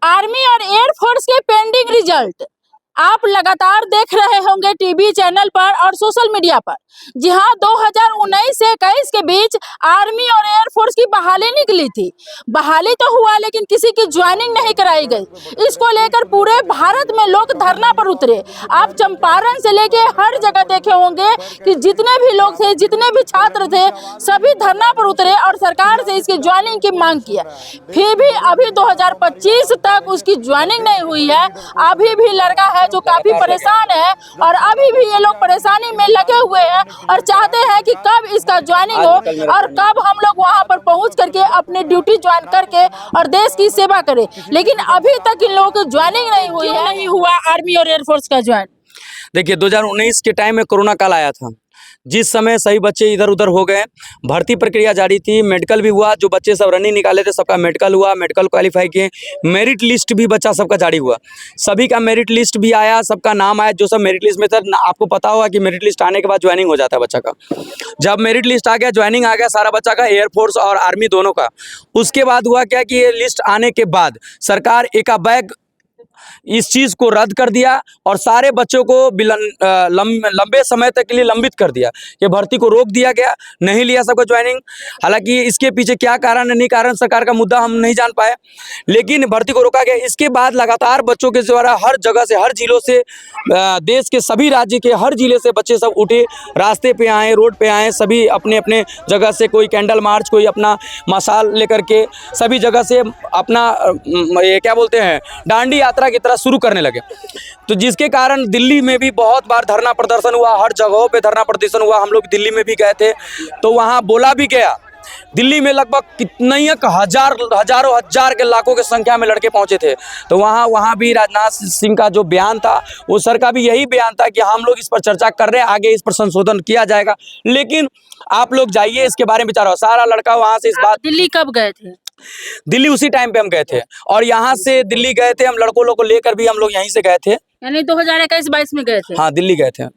Army और air force के pending result आप लगातार देख रहे होंगे टीवी चैनल पर और सोशल मीडिया पर। जी हाँ, 2019 से 21 के बीच आर्मी और एयरफोर्स की बहाली निकली थी। बहाली तो हुआ लेकिन किसी की ज्वाइनिंग नहीं कराई गई। इसको लेकर पूरे भारत में लोग धरना पर उतरे। आप चंपारण से लेके हर जगह देखे होंगे कि जितने भी लोग थे, जितने भी छात्र थे, सभी धरना पर उतरे और सरकार से इसकी ज्वाइनिंग की मांग किया। फिर भी अभी 2025 तक उसकी ज्वाइनिंग नहीं हुई है। अभी भी लड़का है जो काफी परेशान है और अभी भी ये लोग परेशानी में लगे हुए हैं और चाहते हैं कि कब इसका ज्वाइनिंग हो और कब हम लोग वहां पर पहुंच करके अपनी ड्यूटी ज्वाइन करके और देश की सेवा करें। लेकिन अभी तक इन लोगों की ज्वाइनिंग नहीं हुई है। नहीं हुआ आर्मी और एयरफोर्स का ज्वाइन। देखिए 2019 के टाइम में कोरोना काल आया था, जिस समय सही बच्चे इधर उधर हो गए। भर्ती प्रक्रिया जारी थी, मेडिकल भी हुआ। जो बच्चे सब रनिंग निकाले थे सबका मेडिकल हुआ, मेडिकल क्वालिफाई किए। मेरिट लिस्ट भी बच्चा सबका जारी हुआ, सभी का मेरिट लिस्ट भी आया, सबका नाम आया। जो सब मेरिट लिस्ट में था, आपको पता होगा कि मेरिट लिस्ट आने के बाद ज्वाइनिंग हो जाता है बच्चा का। जब मेरिट लिस्ट आ गया, ज्वाइनिंग आ गया सारा बच्चा का, एयरफोर्स और आर्मी दोनों का। उसके बाद हुआ क्या कि ये लिस्ट आने के बाद सरकार एकाएक इस चीज़ को रद्द कर दिया और सारे बच्चों को लंबे समय तक के लिए लंबित कर दिया। ये भर्ती को रोक दिया गया, नहीं लिया सबको ज्वाइनिंग। हालांकि इसके पीछे क्या कारण है, नहीं कारण, सरकार का मुद्दा हम नहीं जान पाए, लेकिन भर्ती को रोका गया। इसके बाद लगातार बच्चों के द्वारा हर जगह से, हर जिलों से, देश के सभी राज्य के हर जिले से बच्चे सब उठे, रास्ते पे आए, रोड पे आए, सभी अपने अपने जगह से, कोई कैंडल मार्च, कोई अपना मशाल लेकर के सभी जगह से अपना ये क्या बोलते हैं, डांडी यात्रा की तरह शुरू करने लगे। तो जिसके कारण दिल्ली में भी बहुत बार धरना प्रदर्शन हुआ, हर जगहों पे धरना प्रदर्शन हुआ। हम लोग दिल्ली में भी गए थे, तो वहाँ बोला भी गया। दिल्ली में लगभग कितने हजारों हजार के लाखों की संख्या में लड़के पहुंचे थे। तो वहाँ भी राजनाथ सिंह का जो बयान था, वो सर का भी यही बयान था कि हम लोग इस पर चर्चा कर रहे हैं, आगे इस पर संशोधन किया जाएगा। लेकिन आप लोग जाइए, इसके बारे में विचार हो। सारा लड़का वहाँ से इस बात। दिल्ली कब गए थे? दिल्ली उसी टाइम पे हम गए थे, और यहाँ से दिल्ली गए थे हम, लड़कों लोग को लेकर भी हम लोग यहीं से गए थे। यानी 2021-22 में गए थे? हाँ, दिल्ली गए थे।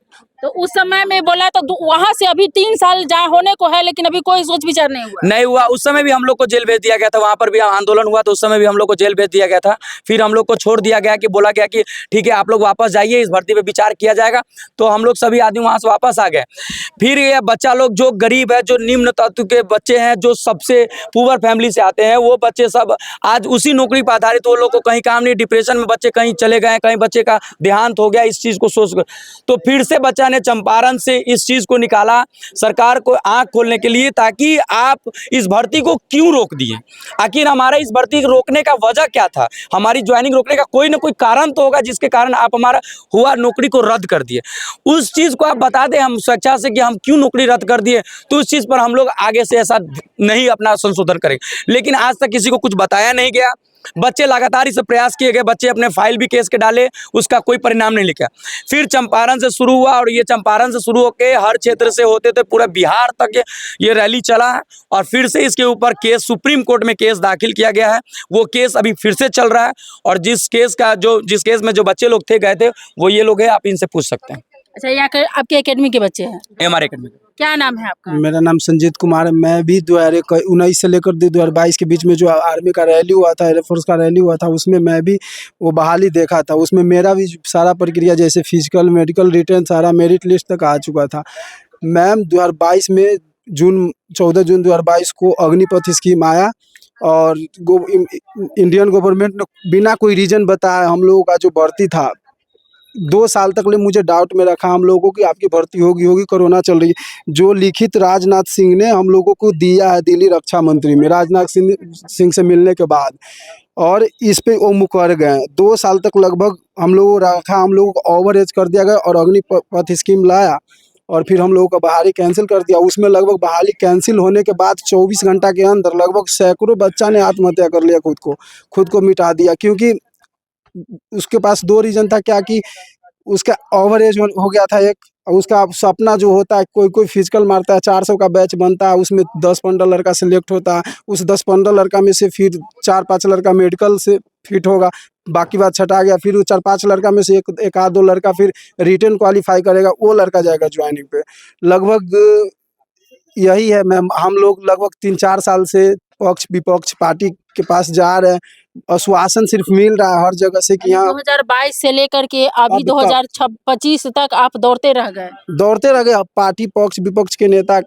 तो उस समय में बोला तो वहां से अभी 3 साल जहाँ होने को है, लेकिन अभी कोई सोच विचार नहीं हुआ। उस समय भी हम लोग को जेल भेज दिया गया था। वहाँ पर भी आंदोलन हुआ तो उस समय भी हम लोग को जेल भेज दिया गया था। फिर हम लोग को छोड़ दिया गया कि बोला गया कि ठीक है, आप लोग वापस जाइए, इस भर्ती पे विचार किया जाएगा। तो हम लोग सभी आदमी वहाँ से वापस आ गए। फिर ये बच्चा लोग जो गरीब है, जो निम्न तत्व के बच्चे हैं, जो सबसे पुअर फैमिली से आते हैं, वो बच्चे सब आज उसी नौकरी पर आधारित, वो लोग को कहीं काम नहीं, डिप्रेशन में बच्चे कहीं चले गए, कहीं बच्चे का देहांत हो गया इस चीज़ को सोच कर। तो फिर से बच्चा ने चंपारण से इस चीज को निकाला सरकार को आंख खोलने के लिए, ताकि आप इस भर्ती को क्यों रोक दिए। आखिर हमारा इस भर्ती को रोकने का वजह क्या था, हमारी ज्वाइनिंग रोकने का कोई ना कोई कारण तो होगा जिसके कारण आप हमारा हुआ नौकरी को रद्द कर दिए। उस चीज को आप बता दें हम स्वेच्छा से कि हम क्यों नौकरी रद्द कर दिए, तो उस चीज पर हम लोग आगे से ऐसा नहीं अपना संशोधन करेंगे। लेकिन आज तक किसी को कुछ बताया नहीं गया। बच्चे लगातार इसे प्रयास किए गए, बच्चे अपने फाइल भी केस के डाले, उसका कोई परिणाम नहीं लिखा। फिर चंपारण से शुरू हुआ, और ये चंपारण से शुरू होकर हर क्षेत्र से होते थे पूरा बिहार तक ये रैली चला है। और फिर से इसके ऊपर केस सुप्रीम कोर्ट में केस दाखिल किया गया है। वो केस अभी फिर से चल रहा है, और जिस केस में जो बच्चे लोग थे गए थे, वो ये लोग हैं, आप इनसे पूछ सकते हैं। अच्छा, यहाँ आपके एकेडमी के बच्चे हैं? हमारे एकेडमी। क्या नाम है आपका? मेरा नाम संजीत कुमार है। मैं भी 2019 से लेकर 2022 के बीच में जो आर्मी का रैली हुआ था, एयरफोर्स का रैली हुआ था, उसमें मैं भी वो बहाली देखा था। उसमें मेरा भी सारा प्रक्रिया, जैसे फिजिकल, मेडिकल, रिटर्न, सारा मेरिट लिस्ट तक आ चुका था। मैम 2022 में 14 जून 2022 को अग्निपथ स्कीम आया, और इंडियन गवर्नमेंट ने बिना कोई रीजन बताए हम लोगों का जो भर्ती था, 2 साल तक ले मुझे डाउट में रखा हम लोगों को कि आपकी भर्ती होगी, कोरोना चल रही है। जो लिखित राजनाथ सिंह ने हम लोगों को दिया है दिल्ली रक्षा मंत्री में, राजनाथ सिंह से मिलने के बाद, और इस पे वो मुकर गए। 2 साल तक लगभग हम लोगों को रखा, हम लोगों को ओवर एज कर दिया गया, और अग्निपथ स्कीम लाया, और फिर हम लोगों का बहाली कैंसिल कर दिया। उसमें लगभग बहाली कैंसिल होने के बाद 24 घंटा के अंदर लगभग सैकड़ों बच्चा ने आत्महत्या कर लिया, खुद को मिटा दिया। क्योंकि उसके पास 2 रीजन था, क्या कि उसका ओवर एज हो गया था एक, उसका सपना जो होता है, कोई फिजिकल मारता है, 400 का बैच बनता है, उसमें 10-15 लड़का सिलेक्ट होता है। उस 10-15 लड़का में से फिर 4-5 लड़का मेडिकल से फिट होगा, बाकी बात छटा गया। फिर 4-5 लड़का में से एक आध 2 लड़का फिर रिटर्न क्वालिफाई करेगा, वो लड़का जाएगा ज्वाइनिंग पे। लगभग यही है मैम, हम लोग लगभग 3-4 साल से पक्ष विपक्ष पार्टी के पास जा रहे हैं, आश्वासन सिर्फ मिल रहा है हर जगह से कि यहाँ 2022 से लेकर के अभी अब तक 2025 तक आप दौड़ते रह गए। दौड़ते रह गए। अब पार्टी पक्ष विपक्ष के नेता,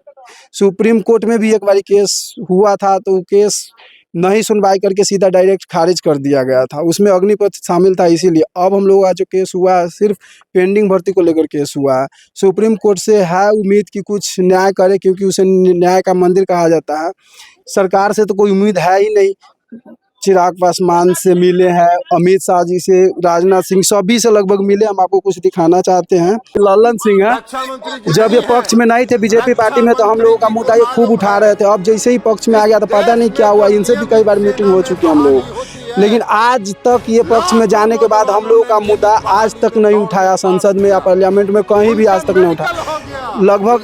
सुप्रीम कोर्ट में भी एक बारी केस हुआ था तो वो केस नहीं सुनवाई करके सीधा डायरेक्ट खारिज कर दिया गया था, उसमें अग्निपथ शामिल था। इसीलिए अब हम लोगों का जो केस हुआ है सिर्फ पेंडिंग भर्ती को लेकर केस हुआ है। सुप्रीम कोर्ट से है उम्मीद कि कुछ न्याय करे, क्योंकि उसे न्याय का मंदिर कहा जाता है। सरकार से तो कोई उम्मीद है ही नहीं। चिराग पासवान से मिले हैं, अमित शाह जी से, राजनाथ सिंह, सभी से लगभग मिले। हम आपको कुछ दिखाना चाहते हैं। लल्लन सिंह है, जब ये पक्ष में नहीं थे बीजेपी पार्टी में तो हम लोगों का मुद्दा ये खूब उठा रहे थे। अब जैसे ही पक्ष में आ गया तो पता नहीं क्या हुआ। इनसे भी कई बार मीटिंग हो चुकी है हम लोग, लेकिन आज तक ये पक्ष में जाने के बाद हम लोगों का मुद्दा आज तक नहीं उठाया। संसद में या पार्लियामेंट में कहीं भी आज तक नहीं उठाया। लगभग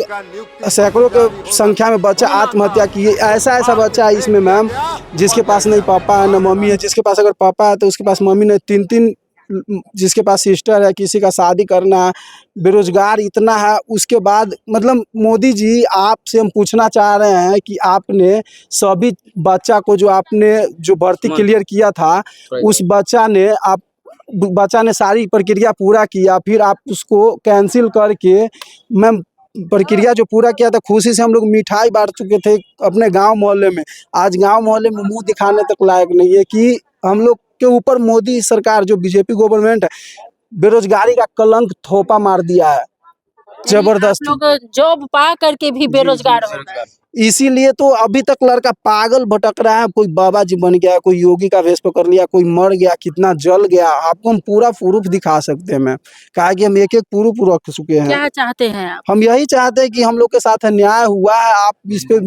सैकड़ों के संख्या में बच्चा आत्महत्या किए। ऐसा बच्चा है इसमें मैम जिसके पास नहीं पापा है न मम्मी है। जिसके पास अगर पापा है तो उसके पास मम्मी नहीं, तीन जिसके पास सिस्टर है, किसी का शादी करना है, बेरोजगार इतना है। उसके बाद मतलब मोदी जी आपसे हम पूछना चाह रहे हैं कि आपने सभी बच्चा को जो भर्ती क्लियर किया था उस बच्चा ने सारी प्रक्रिया पूरा किया, फिर आप उसको कैंसिल करके मैम प्रक्रिया जो पूरा किया था खुशी से हम लोग मिठाई बांट चुके थे अपने गांव मोहल्ले में। आज गांव मोहल्ले में मुंह दिखाने तक लायक नहीं है कि हम लोग के ऊपर मोदी सरकार जो बीजेपी गवर्नमेंट है बेरोजगारी का कलंक थोपा मार दिया है जबरदस्ती। लोग जॉब पा करके भी बेरोजगार हो गए। इसीलिए तो अभी तक लड़का पागल भटक रहा है। कोई बाबा जी बन गया, कोई योगी का वेश पकड़ लिया, कोई मर गया, कितना जल गया। आपको हम पूरा प्रूफ दिखा सकते हैं मैम, कहा कि हम एक प्रूफ रख चुके हैं। क्या चाहते हैं आप? हम यही चाहते हैं कि हम लोग के साथ न्याय हुआ है, आप इस पे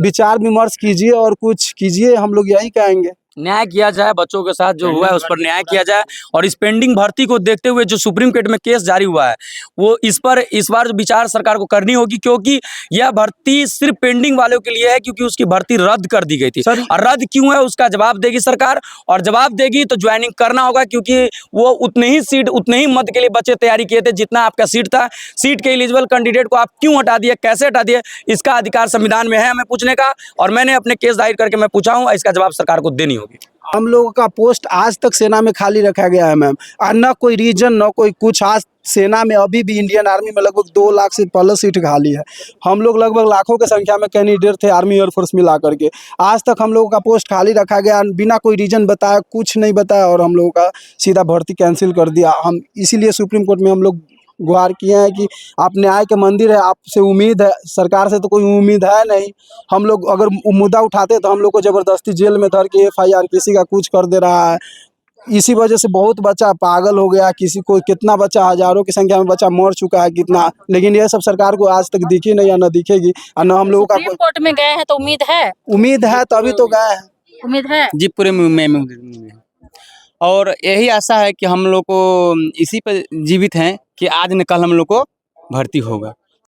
विचार विमर्श कीजिए और कुछ कीजिए। हम लोग यही कहेंगे न्याय किया जाए, बच्चों के साथ जो हुआ है उस पर न्याय किया जाए। और इस पेंडिंग भर्ती को देखते हुए जो सुप्रीम कोर्ट में केस जारी हुआ है वो इस बार विचार सरकार को करनी होगी, क्योंकि यह भर्ती सिर्फ पेंडिंग वालों के लिए है, क्योंकि उसकी भर्ती रद्द कर दी गई थी। और रद्द क्यों है उसका जवाब देगी सरकार, और जवाब देगी तो ज्वाइनिंग करना होगा, क्योंकि वो उतने ही मत के लिए बच्चे तैयारी किए थे जितना आपका सीट था। सीट के एलिजिबल कैंडिडेट को आप क्यों हटा दिए, कैसे हटा दिए, इसका अधिकार संविधान में है हमें पूछने का। और मैंने अपने केस दायर करके मैं पूछा हूँ, इसका जवाब सरकार को देनी होगी। हम लोगों का पोस्ट आज तक सेना में खाली रखा गया है मैम, और न कोई रीजन न कोई कुछ। आज सेना में अभी भी इंडियन आर्मी में लगभग 2 लाख से प्लस सीट खाली है। हम लोग लगभग लाखों की संख्या में कैंडिडेट थे आर्मी एयरफोर्स मिला करके। आज तक हम लोगों का पोस्ट खाली रखा गया बिना कोई रीजन बताया, कुछ नहीं बताया, और हम लोगों का सीधा भर्ती कैंसिल कर दिया। हम इसीलिए सुप्रीम कोर्ट में हम लोग गुहार किए हैं कि आप न्याय के मंदिर है, आपसे उम्मीद है। सरकार से तो कोई उम्मीद है नहीं। हम लोग अगर मुद्दा उठाते तो हम लोग को ज़बरदस्ती जेल में धर के FIR किसी का कुछ कर दे रहा है। इसी वजह से बहुत बच्चा पागल हो गया। किसी को कितना बच्चा, हजारों की संख्या में बच्चा मर चुका है कितना, लेकिन ये सब सरकार को आज तक दिखी नहीं या न दिखेगी। और न हम लोगों का कोर्ट में गए हैं तो उम्मीद है तभी तो गए हैं। उम्मीद है जी, पूरे में और यही आशा है कि हम लोग को इसी पर जीवित हैं कि आज न कल हम लोग को भर्ती होगा।